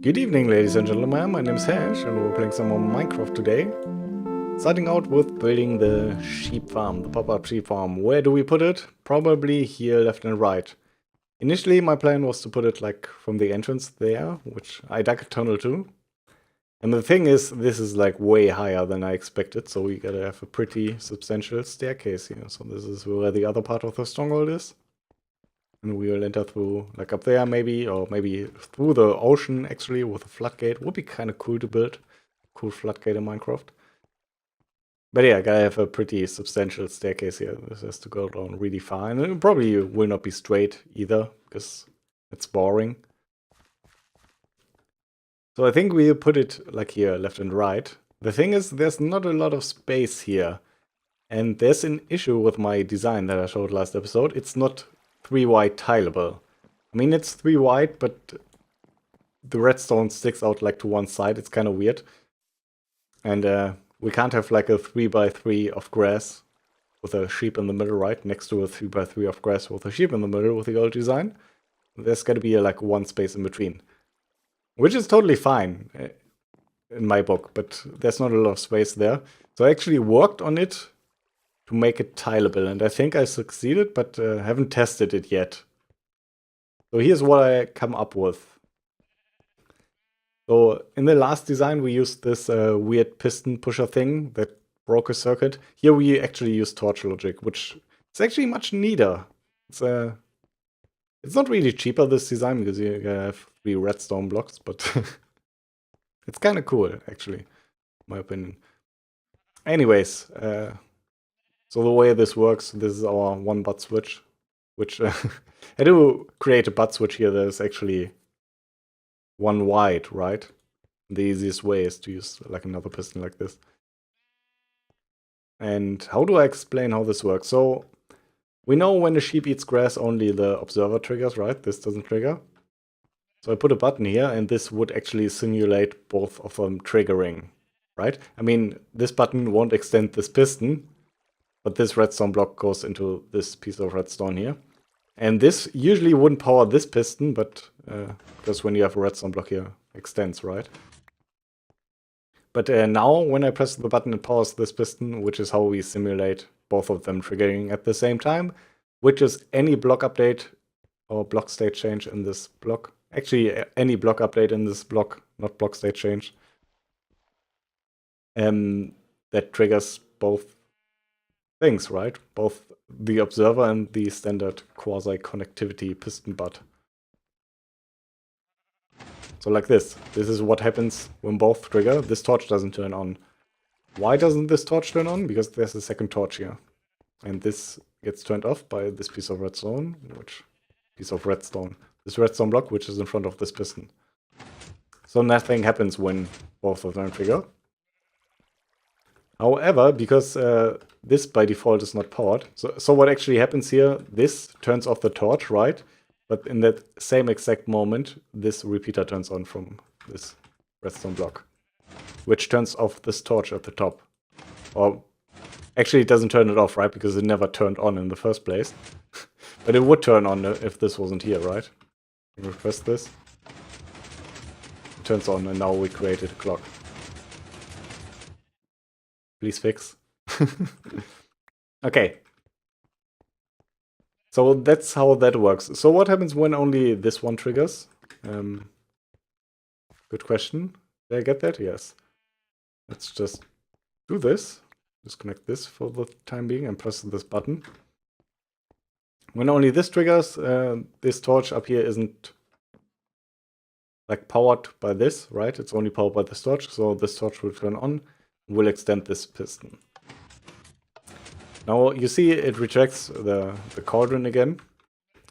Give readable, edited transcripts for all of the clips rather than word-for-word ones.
Good evening, ladies and gentlemen, my name is Hash and we're playing some more Minecraft today. Starting out with building the sheep farm, the pop-up sheep farm. Where do we put it? Probably here, left and right. Initially my plan was to put it like from the entrance there, which I dug a tunnel to. And the thing is, this is like way higher than I expected, so we gotta have a pretty substantial staircase here. So this is where the other part of the stronghold is. And we will enter through, like up there maybe, or maybe through the ocean actually with a floodgate. Would be kind of cool to build. Cool floodgate in Minecraft. But yeah, gotta have a pretty substantial staircase here. This has to go down really far. And it probably will not be straight either, because it's boring. So I think we'll put it like here, left and right. The thing is, there's not a lot of space here. And there's an issue with my design that I showed last episode. It's not 3 wide tileable. I mean, it's 3 wide, but the redstone sticks out like to one side. It's kind of weird. And we can't have like a 3x3 of grass with a sheep in the middle, right? Next to a 3x3 of grass with a sheep in the middle with the old design. There's got to be like one space in between. Which is totally fine in my book, but there's not a lot of space there. So I actually worked on it to make it tileable, and I think I succeeded, but haven't tested it yet. So here's what I come up with. So in the last design we used this weird piston pusher thing that broke a circuit. Here we actually use torch logic, which is actually much neater. It's not really cheaper, this design, because you have 3 redstone blocks, but it's kind of cool, actually, in my opinion. Anyways, so the way this works, this is our one butt switch, which I do create a butt switch here that is actually 1 wide, right? The easiest way is to use like another piston like this. And how do I explain how this works? So we know when a sheep eats grass, only the observer triggers, right? This doesn't trigger. So I put a button here, and this would actually simulate both of them triggering, right? I mean, this button won't extend this piston, but this redstone block goes into this piece of redstone here. And this usually wouldn't power this piston, but because when you have a redstone block here, it extends, right? But now, when I press the button, it powers this piston, which is how we simulate both of them triggering at the same time, which is any block update or block state change in this block. Actually, any block update in this block, not block state change, that triggers both things, right? Both the observer and the standard quasi-connectivity piston butt. So like this. This is what happens when both trigger. This torch doesn't turn on. Why doesn't this torch turn on? Because there's a second torch here. And this gets turned off by this piece of redstone, this redstone block, which is in front of this piston. So nothing happens when both of them trigger. However, because this by default is not powered, so what actually happens here, this turns off the torch, right? But in that same exact moment, this repeater turns on from this redstone block, which turns off this torch at the top. Or actually, it doesn't turn it off, right? Because it never turned on in the first place. But it would turn on if this wasn't here, right? Press this. It turns on, and now we created a clock. Please fix. Okay. So that's how that works. So what happens when only this one triggers? Good question. Did I get that? Yes. Let's just do this. Disconnect this for the time being and press this button. When only this triggers, this torch up here isn't like powered by this, right? It's only powered by this torch, so this torch will turn on and will extend this piston. Now you see it rejects the cauldron again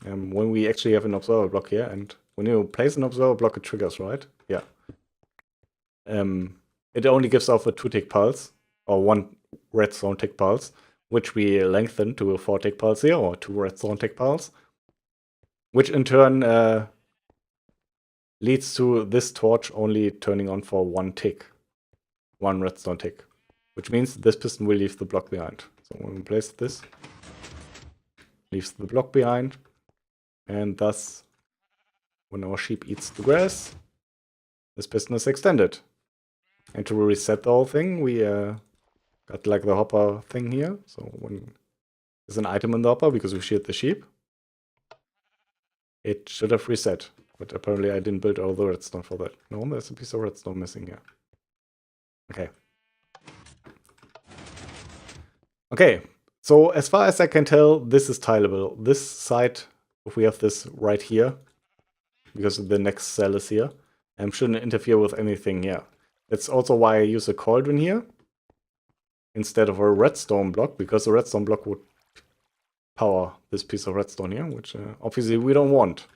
when we actually have an observer block here, and when you place an observer block it triggers, right? Yeah. It only gives off a 2-tick pulse, or 1 redstone tick pulse, which we lengthen to a 4-tick pulse here, or 2 redstone tick pulse, which in turn leads to this torch only turning on for 1 tick, 1 redstone tick, which means this piston will leave the block behind. So when we place this, leaves the block behind, and thus when our sheep eats the grass, this piston is extended. And to reset the whole thing, we got like the hopper thing here. So when there's an item in the hopper, because we sheared the sheep, it should have reset. But apparently I didn't build all the redstone for that. No, there's a piece of redstone missing here. Okay. Okay, so as far as I can tell, this is tileable. This side, if we have this right here, because the next cell is here, shouldn't interfere with anything here. That's also why I use a cauldron here instead of a redstone block, because the redstone block would power this piece of redstone here, which obviously we don't want.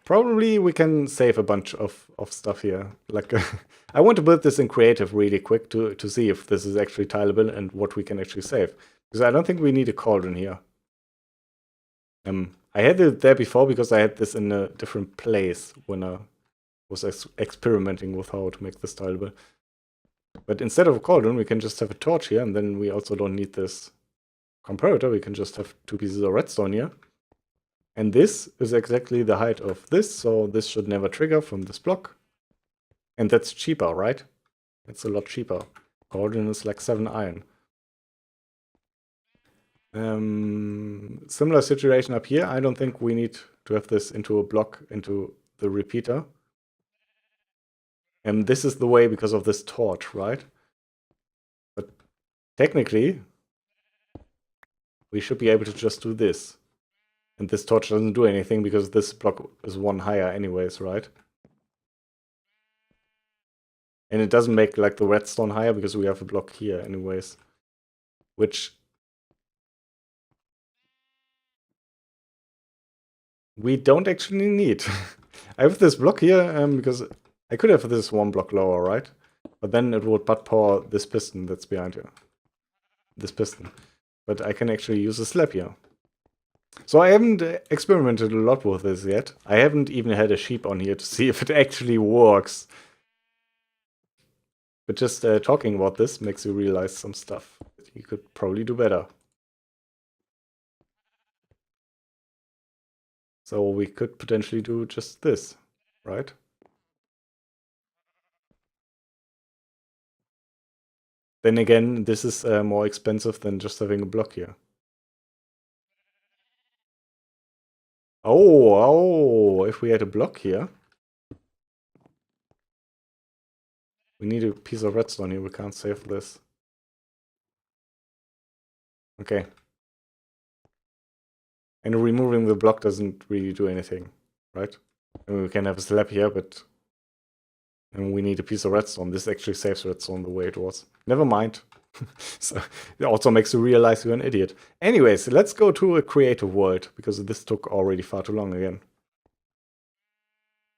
Probably we can save a bunch of stuff here. Like, I want to build this in creative really quick to see if this is actually tileable and what we can actually save. Because I don't think we need a cauldron here. I had it there before because I had this in a different place when I was experimenting with how to make this tileable. But instead of a cauldron, we can just have a torch here, and then we also don't need this comparator. We can just have 2 pieces of redstone here. And this is exactly the height of this, so this should never trigger from this block. And that's cheaper, right? It's a lot cheaper. Cauldron is like 7 iron. Similar situation up here. I don't think we need to have this into a block, into the repeater. And this is the way because of this torch, right? But technically, we should be able to just do this. And this torch doesn't do anything because this block is 1 higher anyways, right? And it doesn't make like the redstone higher because we have a block here anyways. Which we don't actually need. I have this block here because I could have this 1 block lower, right? But then it would butt power this piston that's behind here. This piston. But I can actually use a slab here. So I haven't experimented a lot with this yet. I haven't even had a sheep on here to see if it actually works. But just talking about this makes you realize some stuff that you could probably do better. So we could potentially do just this, right? Then again, this is more expensive than just having a block here. Oh, if we had a block here. We need a piece of redstone here, we can't save this. Okay. And removing the block doesn't really do anything, right? I mean, we can have a slab here, but and we need a piece of redstone. This actually saves redstone the way it was. Never mind. So it also makes you realize you're an idiot. Anyways, let's go to a creative world, because this took already far too long again.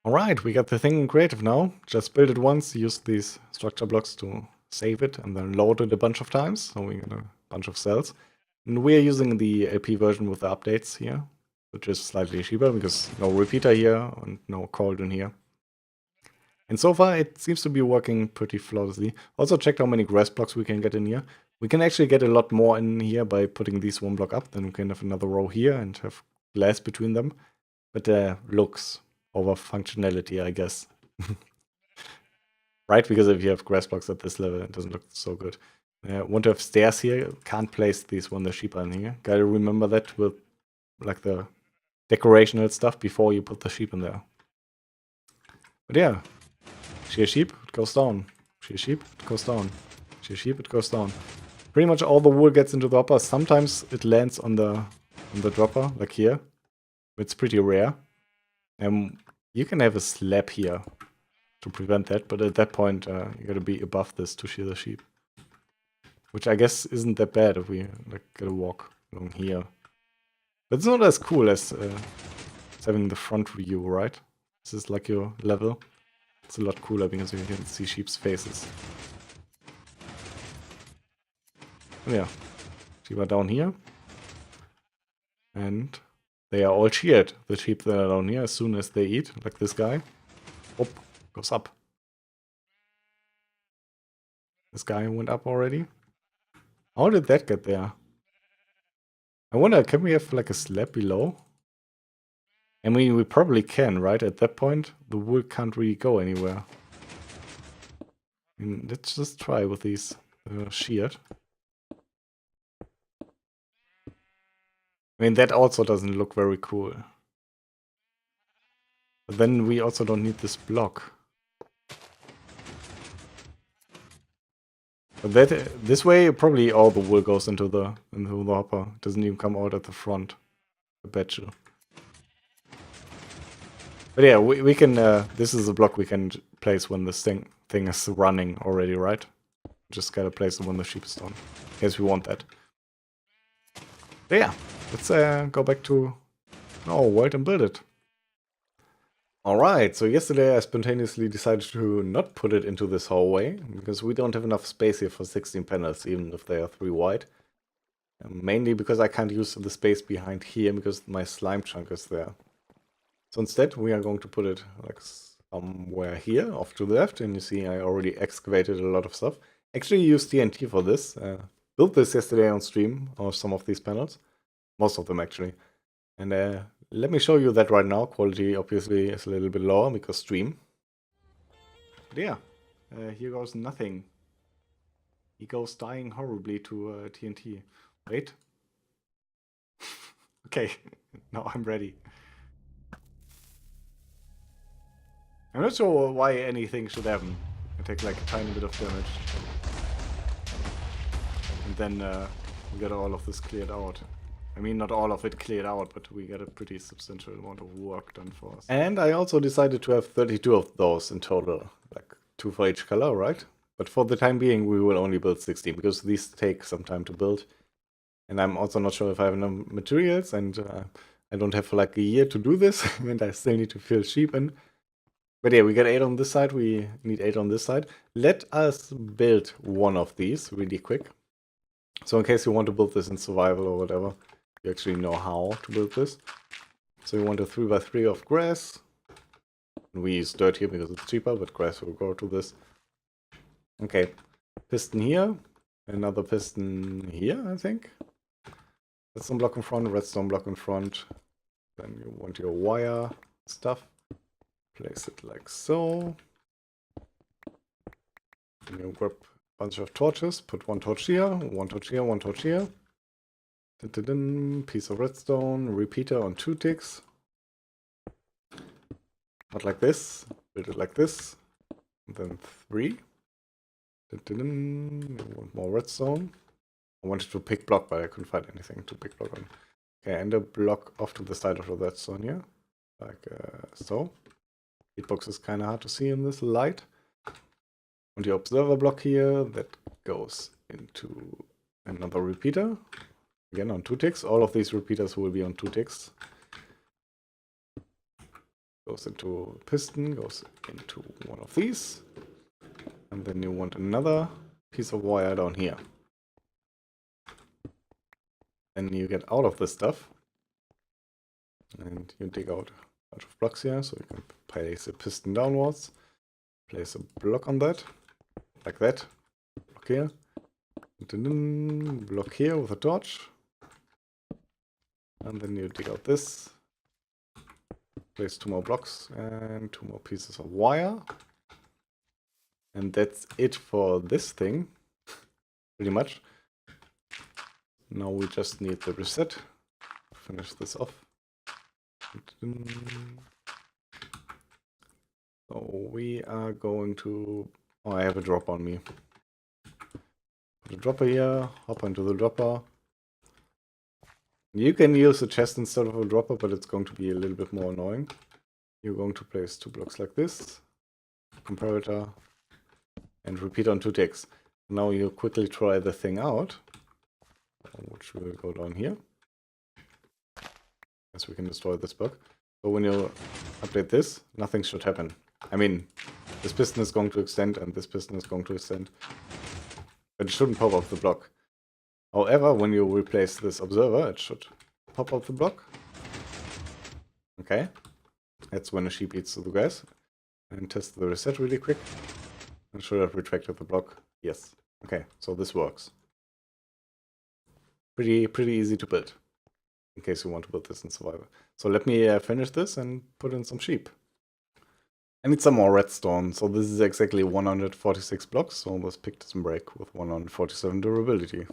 Alright, we got the thing in creative now. Just build it once, use these structure blocks to save it, and then load it a bunch of times. So we got a bunch of cells. And we're using the LP version with the updates here, which is slightly cheaper because no repeater here and no cauldron here. And so far it seems to be working pretty flawlessly. Also checked how many grass blocks we can get in here. We can actually get a lot more in here by putting these 1 block up. Then we can have another row here and have glass between them. But looks over functionality, I guess. Right? Because if you have grass blocks at this level, it doesn't look so good. Want to have stairs here. Can't place these when the sheep are in here. Gotta remember that with like the decorational stuff before you put the sheep in there. But yeah. Shear sheep, it goes down. Shear sheep, it goes down. Shear sheep, it goes down. Pretty much all the wool gets into the hopper. Sometimes it lands on the dropper, like here. It's pretty rare. You can have a slab here to prevent that, but at that point you gotta be above this to shear the sheep. Which I guess isn't that bad if we like gotta walk along here. But it's not as cool as having the front view, right? This is like your level. It's a lot cooler because you can see sheep's faces. Yeah, sheep are down here. And they are all sheared, the sheep that are down here, as soon as they eat, like this guy. Oh, goes up. This guy went up already. How did that get there? I wonder, can we have like a slab below? I mean, we probably can, right? At that point, the wool can't really go anywhere. I mean, let's just try with these sheared. I mean, that also doesn't look very cool. But then we also don't need this block. But that this way, probably all the wool goes into the hopper. It doesn't even come out at the front. I bet you. But yeah, we can. This is a block we can place when this thing is running already, right? Just gotta place it when the sheep is done, in case we want that. But yeah, let's go back to our world and build it. Alright, so yesterday I spontaneously decided to not put it into this hallway, because we don't have enough space here for 16 panels, even if they are 3 wide. Mainly because I can't use the space behind here, because my slime chunk is there. So instead we are going to put it like somewhere here, off to the left, and you see I already excavated a lot of stuff. Actually used TNT for this, built this yesterday on stream, or some of these panels. Most of them actually. And let me show you that right now. Quality obviously is a little bit lower because stream. But yeah, here goes nothing. He goes dying horribly to TNT. Wait. Okay, now I'm ready. I'm not sure why anything should happen. I take like a tiny bit of damage. And then we get all of this cleared out. I mean, not all of it cleared out, but we get a pretty substantial amount of work done for us. And I also decided to have 32 of those in total. Like 2 for each color, right? But for the time being, we will only build 16, because these take some time to build. And I'm also not sure if I have enough materials, and I don't have like a year to do this, and I still need to fill sheep in. But yeah, we got 8 on this side, we need 8 on this side. Let us build one of these really quick. So in case you want to build this in survival or whatever, you actually know how to build this. So you want a 3x3 of grass. We use dirt here because it's cheaper, but grass will go to this. Okay, piston here, another piston here, I think. Redstone block in front, redstone block in front. Then you want your wire stuff. Place it like so. And you grab a bunch of torches, put 1 torch here, 1 torch here, 1 torch here. Piece of redstone, repeater on 2 ticks. Not like this, build it like this. And then 3. Want more redstone. I wanted to pick block, but I couldn't find anything to pick block on. Okay, and a block off to the side of the redstone here. Like so. Hitbox is kind of hard to see in this light. And the observer block here, that goes into another repeater. Again on 2 ticks. All of these repeaters will be on 2 ticks. Goes into piston, goes into one of these. And then you want another piece of wire down here. Then you get out of this stuff. And you dig out a bunch of blocks here, so you can place a piston downwards. Place a block on that. Like that. Block here. Block here with a torch. And then you dig out this. Place 2 more blocks and 2 more pieces of wire. And that's it for this thing. Pretty much. Now we just need the reset. Finish this off. So we are going to... Oh, I have a drop on me. Put a dropper here, hop into the dropper. You can use a chest instead of a dropper, but it's going to be a little bit more annoying. You're going to place 2 blocks like this. Comparator. And repeat on 2 ticks. Now you quickly try the thing out. Which will go down here. Yes, we can destroy this block. So when you update this, nothing should happen. I mean, this piston is going to extend and this piston is going to extend. But it shouldn't pop off the block. However, when you replace this observer, it should pop off the block. Okay. That's when a sheep eats the grass. And test the reset really quick. And should have retracted the block. Yes. Okay, so this works. Pretty easy to build. in case you want to put this in survival. So let me finish this and put in some sheep. I need some more redstone, so this is exactly 146 blocks, so this pick doesn't break with 147 durability.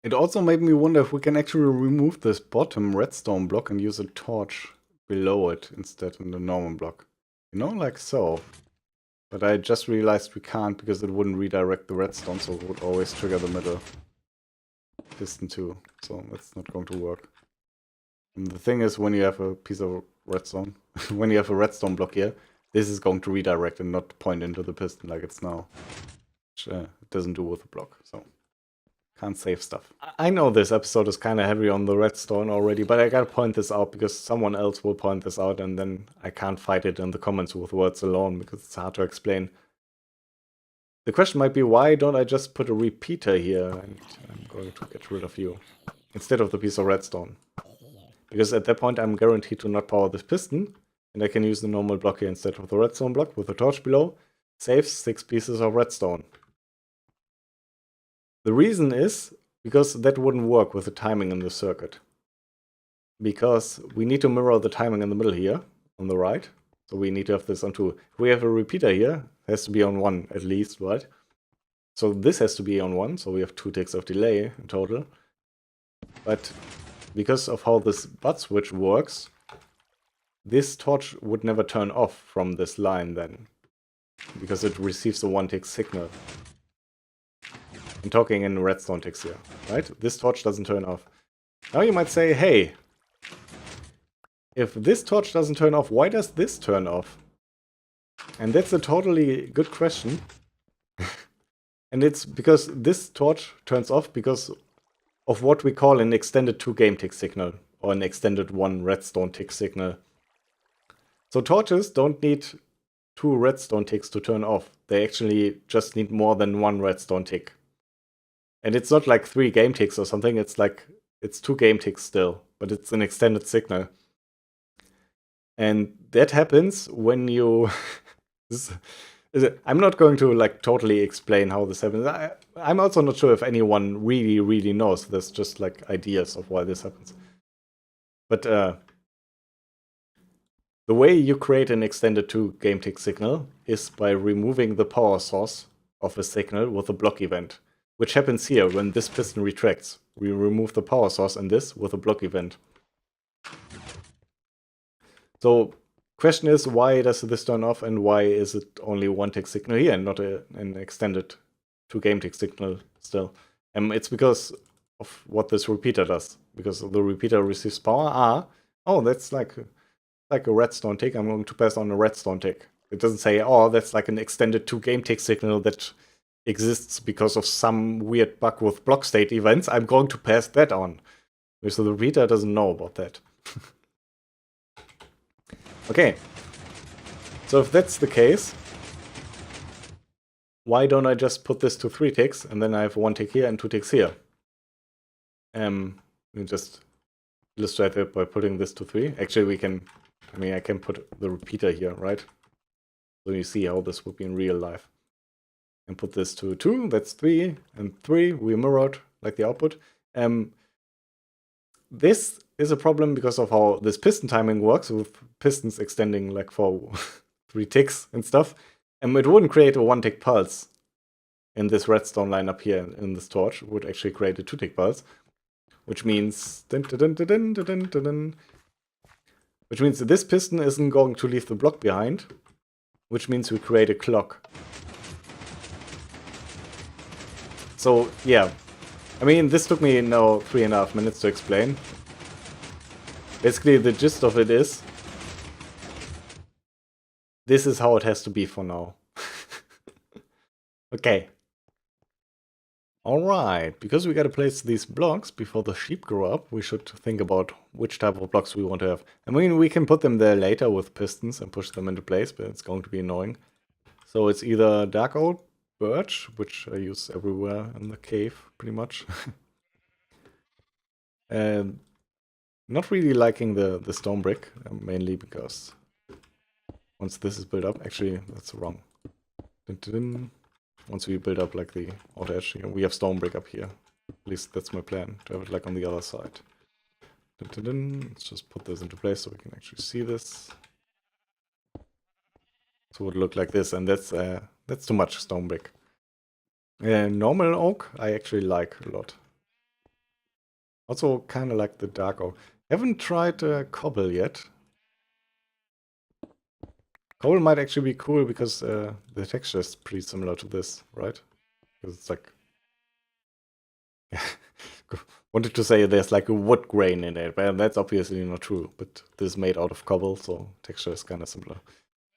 It also made me wonder if we can actually remove this bottom redstone block and use a torch below it instead in the normal block. You know, like so. But I just realized we can't because it wouldn't redirect the redstone, so it would always trigger the middle piston too. So that's not going to work. And the thing is, when you have a piece of redstone, when you have a redstone block here, this is going to redirect and not point into the piston like it's now. Which it doesn't do with the block, so can't save stuff. I know this episode is kind of heavy on the redstone already, but I gotta point this out because someone else will point this out and then I can't fight it in the comments with words alone because it's hard to explain. The question might be, why don't I just put a repeater here and I'm going to get rid of you instead of the piece of redstone? Because at that point I'm guaranteed to not power this piston and I can use the normal block here instead of the redstone block with the torch below. Saves 6 pieces of redstone. The reason is because that wouldn't work with the timing in the circuit. Because we need to mirror the timing in the middle here, on the right. So we need to have this on 2. If we have a repeater here, it has to be on 1 at least, right? So this has to be on 1, so we have 2 ticks of delay in total. But because of how this butt switch works, this torch would never turn off from this line then. Because it receives a 1 tick signal. I'm talking in redstone ticks here, right? This torch doesn't turn off. Now you might say, hey, if this torch doesn't turn off, why does this turn off? And that's a totally good question. And it's because this torch turns off because of what we call an extended 2 game tick signal, or an extended 1 redstone tick signal. So torches don't need 2 redstone ticks to turn off. They actually just need more than 1 redstone tick. And it's not like 3 game ticks or something, it's like, it's 2 game ticks still, but it's an extended signal. And that happens when you... I'm not going to like totally explain how this happens. I'm also not sure if anyone really knows. There's just like ideas of why this happens. But the way you create an extended 2 game tick signal is by removing the power source of a signal with a block event. Which happens here when this piston retracts. We remove the power source in this with a block event. So, question is, why does this turn off and why is it only 1 tick signal here and not an extended 2 game tick signal still? It's because of what this repeater does. Because the repeater receives power. Oh, that's like a redstone tick. I'm going to pass on a redstone tick. It doesn't say, oh, that's like an extended 2 game tick signal that exists because of some weird bug with block state events. I'm going to pass that on. So the reader doesn't know about that. Okay. So if that's the case, why don't I just put this to 3 ticks and then I have 1 tick here and 2 ticks here? Let me just illustrate it by putting this to 3. Actually, we can, I can put the repeater here, right? So you see how this would be in real life. And put this to 2, that's 3, and 3, we mirrored like the output. This is a problem because of how this piston timing works, with pistons extending like for 3 ticks and stuff. And it wouldn't create a 1 tick pulse in this redstone line up here in this torch. It would actually create a 2 tick pulse. Which means... which means this piston isn't going to leave the block behind. Which means we create a clock. So, yeah. This took me now 3.5 minutes to explain. Basically, the gist of it is... this is how it has to be for now. Okay. Alright, because we gotta place these blocks before the sheep grow up, we should think about which type of blocks we want to have. We can put them there later with pistons and push them into place, but it's going to be annoying. So it's either dark oak, birch, which I use everywhere in the cave, pretty much. And not really liking the stone brick, mainly because once this is built up, actually that's wrong. Dun, dun, dun. Once we build up like the outer edge here, we have stone brick up here. At least that's my plan, to have it like on the other side. Dun, dun, dun. Let's just put this into place so we can actually see this. So it would look like this, and that's too much stone brick. Normal oak I actually like a lot. Also kind of like the dark oak. Haven't tried cobble yet. Cobble might actually be cool because the texture is pretty similar to this, right? Because it's like... Wanted to say there's like a wood grain in it, but that's obviously not true. But this is made out of cobble, so texture is kind of similar.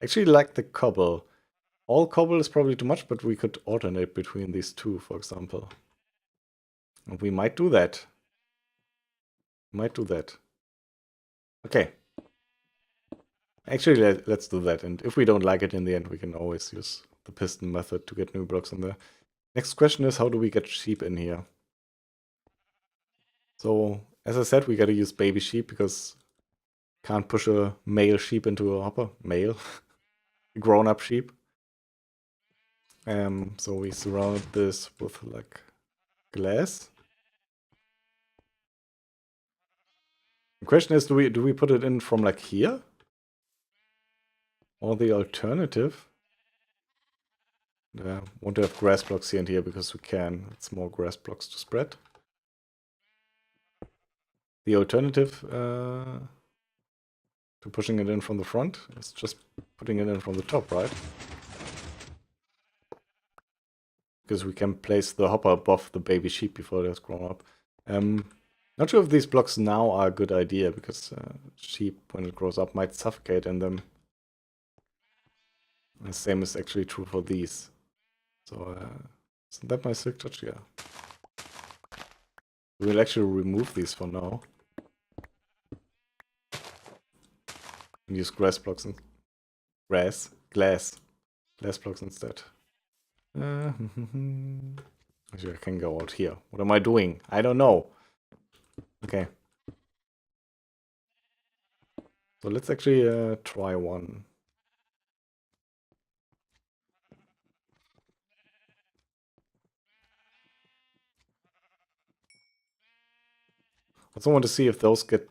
Actually like the cobble. All cobble is probably too much, but we could alternate between these two, for example. And we might do that. Might do that. Okay. Actually, let's do that. And if we don't like it in the end, we can always use the piston method to get new blocks in there. Next question is, how do we get sheep in here? So, as I said, we gotta use baby sheep because can't push a male sheep into a hopper. Male. Grown-up sheep. So we surround this with like glass. The question is, do we put it in from like here? Or the alternative? Yeah, want to have grass blocks here and here because we can. It's more grass blocks to spread. The alternative to pushing it in from the front is just putting it in from the top, right? Because we can place the hopper above the baby sheep before it has grown up. Not sure if these blocks now are a good idea, because sheep, when it grows up, might suffocate in them. The same is actually true for these. So, isn't that my silk touch? Yeah. We'll actually remove these for now. And use grass blocks and glass blocks instead. Actually, I can go out here. What am I doing? I don't know. Okay. So let's actually try one. I also want to see if those get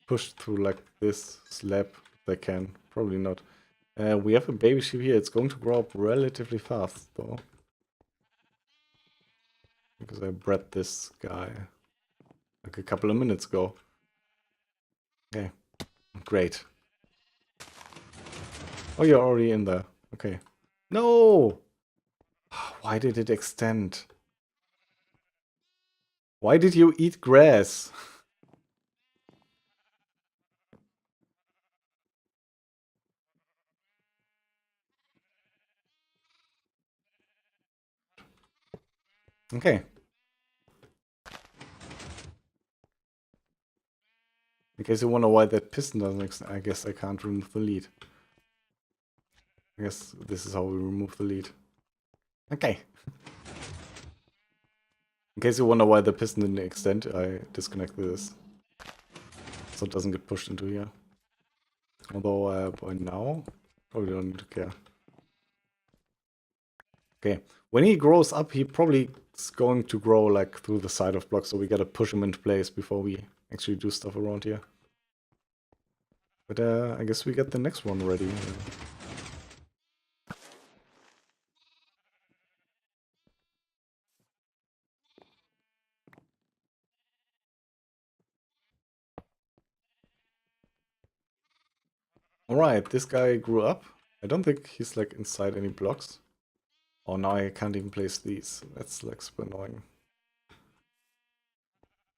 pushed through like this slab. They can. Probably not. We have a baby sheep here. It's going to grow up relatively fast, though. Because I bred this guy like a couple of minutes ago. Okay. Great. Oh, you're already in there. Okay. No! Why did it extend? Why did you eat grass? Okay. In case you wonder why that piston doesn't extend, I guess I can't remove the lead. I guess this is how we remove the lead. Okay. In case you wonder why the piston didn't extend, I disconnected this. So it doesn't get pushed into here. Although by now, probably don't need to care. Okay. When he grows up, he probably is going to grow like through the side of blocks, so we gotta push him into place before we actually do stuff around here. But I guess we get the next one ready. Alright, this guy grew up. I don't think he's like inside any blocks. Oh, now I can't even place these. That's like super annoying.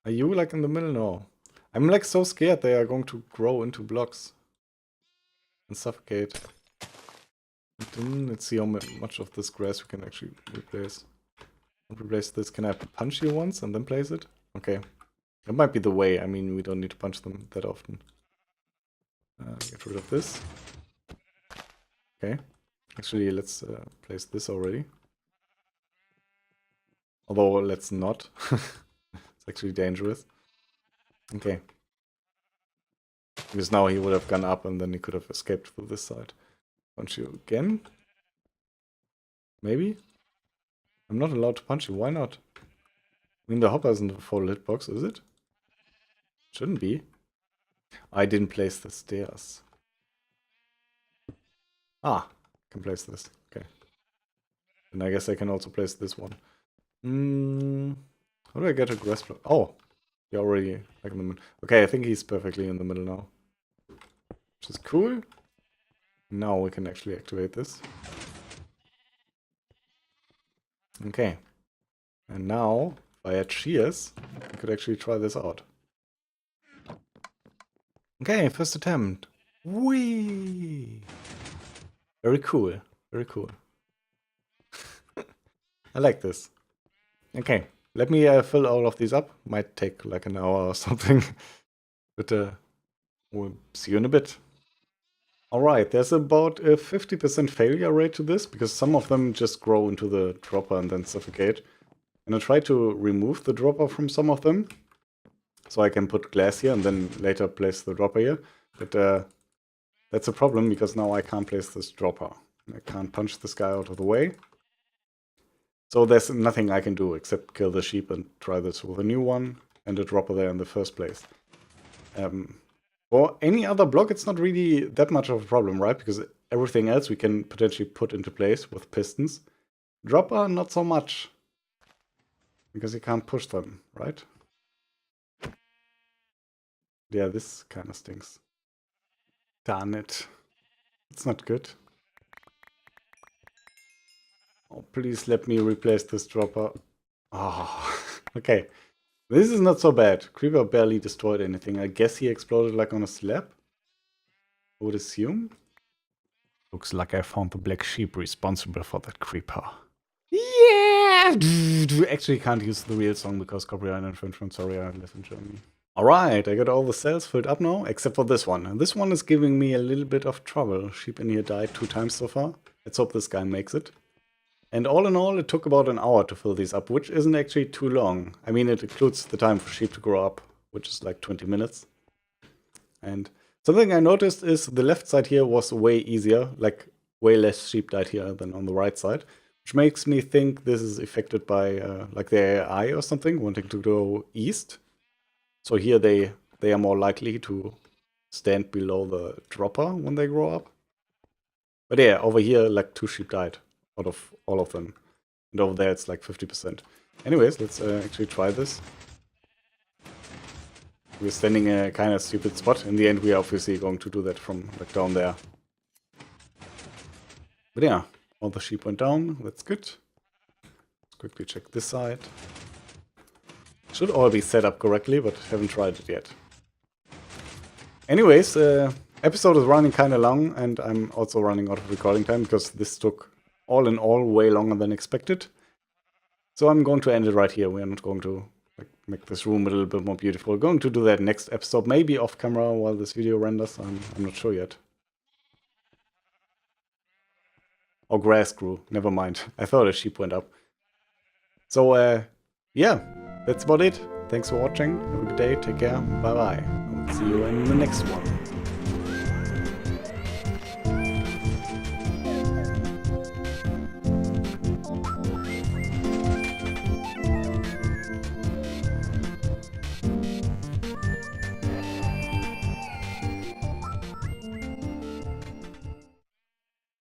Are you like in the middle? No. I'm like so scared they are going to grow into blocks and suffocate. And then let's see how much of this grass we can actually replace. Replace this. Can I punch here once and then place it? Okay. That might be the way. I mean, we don't need to punch them that often. Get rid of this. Okay. Actually, let's place this already. Although, let's not. It's actually dangerous. Okay. Because now he would have gone up and then he could have escaped through this side. Punch you again. Maybe? I'm not allowed to punch you. Why not? I mean, the hopper isn't a full hitbox, is it? Shouldn't be. I didn't place the stairs. Ah, can place this. Okay. And I guess I can also place this one. How do I get a grass block? Oh, you're already like in the middle. Okay, I think he's perfectly in the middle now. Which is cool. Now we can actually activate this. Okay. And now, if I had shears, I could actually try this out. Okay, first attempt. Whee! Very cool. Very cool. I like this. Okay, let me fill all of these up. Might take like an hour or something. But we'll see you in a bit. Alright, there's about a 50% failure rate to this, because some of them just grow into the dropper and then suffocate. And I try to remove the dropper from some of them, so I can put glass here and then later place the dropper here. But that's a problem, because now I can't place this dropper. I can't punch this guy out of the way. So there's nothing I can do except kill the sheep and try this with a new one and a dropper there in the first place. For any other block, it's not really that much of a problem, right? Because everything else we can potentially put into place with pistons. Dropper, not so much. Because you can't push them, right? Yeah, this kind of stinks. Darn it. It's not good. Oh, please let me replace this dropper. Oh, okay. This is not so bad. Creeper barely destroyed anything. I guess he exploded like on a slab. I would assume. Looks like I found the black sheep responsible for that creeper. Yeah! Actually can't use the real song because copyright infringement. Sorry, I live in Germany. Alright, I got all the cells filled up now, except for this one. And this one is giving me a little bit of trouble. Sheep in here died 2 times so far. Let's hope this guy makes it. And all in all, it took about an hour to fill these up, which isn't actually too long. I mean, it includes the time for sheep to grow up, which is like 20 minutes. And something I noticed is the left side here was way easier, like way less sheep died here than on the right side, which makes me think this is affected by like the AI or something, wanting to go east. So here they are more likely to stand below the dropper when they grow up. But yeah, over here, like 2 sheep died out of all of them. And over there, it's like 50%. Anyways, let's actually try this. We're standing in a kind of stupid spot. In the end, we are obviously going to do that from like down there. But yeah, all the sheep went down. That's good. Let's quickly check this side. Should all be set up correctly, but haven't tried it yet. Anyways, episode is running kind of long, and I'm also running out of recording time because this took all in all way longer than expected. So I'm going to end it right here. We are not going to make this room a little bit more beautiful. We're going to do that next episode, maybe off camera while this video renders. I'm not sure yet. Oh, grass grew. Never mind. I thought a sheep went up. So, yeah, that's about it. Thanks for watching. Have a good day. Take care. Bye-bye. I'll see you in the next one.